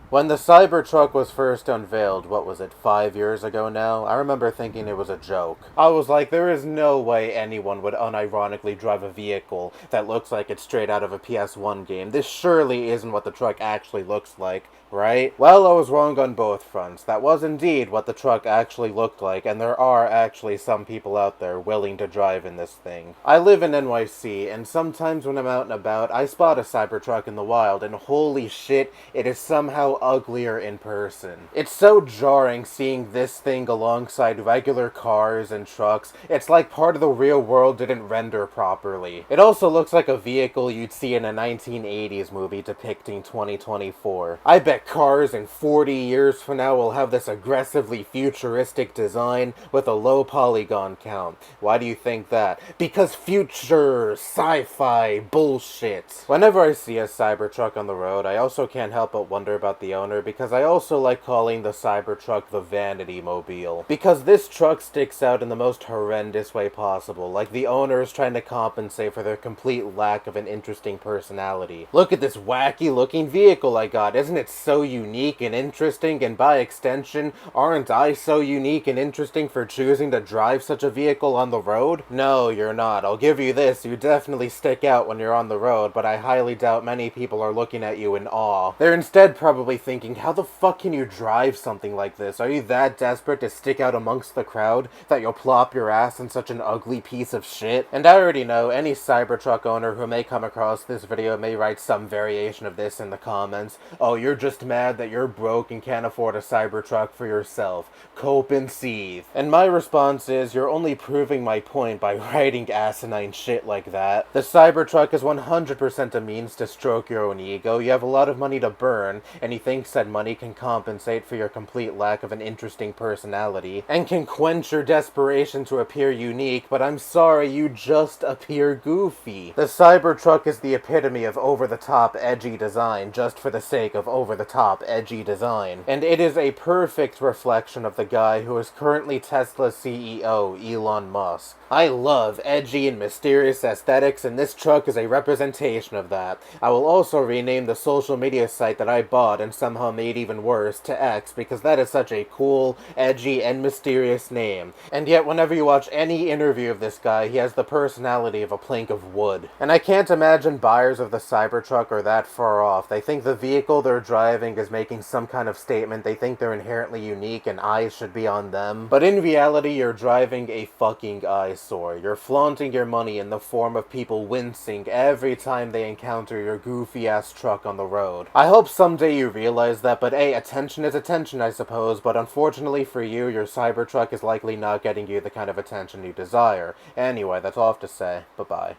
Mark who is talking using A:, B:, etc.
A: When the Cybertruck was first unveiled, what was it, 5 years ago now? I remember thinking it was a joke. I was like, there is no way anyone would unironically drive a vehicle that looks like it's straight out of a PS1 game. This surely isn't what the truck actually looks like, right? Well, I was wrong on both fronts. That was indeed what the truck actually looked like, and there are actually some people out there willing to drive in this thing. I live in NYC, and sometimes when I'm out and about, I spot a Cybertruck in the wild, and holy shit, it is somehow uglier in person. It's so jarring seeing this thing alongside regular cars and trucks. It's like part of the real world didn't render properly. It also looks like a vehicle you'd see in a 1980s movie depicting 2024. I bet cars in 40 years from now will have this aggressively futuristic design with a low polygon count. Why do you think that? Because future sci-fi bullshit. Whenever I see a Cybertruck on the road, I also can't help but wonder about the owner, because I also like calling the Cybertruck the vanity mobile. Because this truck sticks out in the most horrendous way possible, like the owner is trying to compensate for their complete lack of an interesting personality. Look at this wacky looking vehicle I got, isn't it so unique and interesting, and by extension, aren't I so unique and interesting for choosing to drive such a vehicle on the road? No, you're not. I'll give you this, you definitely stick out when you're on the road, but I highly doubt many people are looking at you in awe. They're instead probably thinking, how the fuck can you drive something like this? Are you that desperate to stick out amongst the crowd that you'll plop your ass in such an ugly piece of shit? And I already know any Cybertruck owner who may come across this video may write some variation of this in the comments. Oh, you're just mad that you're broke and can't afford a Cybertruck for yourself. Cope and seethe. And my response is, you're only proving my point by writing asinine shit like that. The Cybertruck is 100% a means to stroke your own ego. You have a lot of money to burn, and he thinks that money can compensate for your complete lack of an interesting personality, and can quench your desperation to appear unique, but I'm sorry, you just appear goofy. The Cybertruck is the epitome of over-the-top edgy design, just for the sake of over-the-top edgy design. And it is a perfect reflection of the guy who is currently Tesla's CEO, Elon Musk. I love edgy and mysterious aesthetics, and this truck is a representation of that. I will also rename the social media site that I bought and somehow made even worse to X, because that is such a cool, edgy, and mysterious name. And yet whenever you watch any interview of this guy, he has the personality of a plank of wood. And I can't imagine buyers of the Cybertruck are that far off. They think the vehicle they're driving is making some kind of statement. They think they're inherently unique and eyes should be on them. But in reality, you're driving a fucking eyesore. You're flaunting your money in the form of people wincing every time they encounter your goofy-ass truck on the road. I hope someday you realize that, but hey, attention is attention, I suppose, but unfortunately for you, your Cybertruck is likely not getting you the kind of attention you desire. Anyway, that's all I have to say. Bye-bye.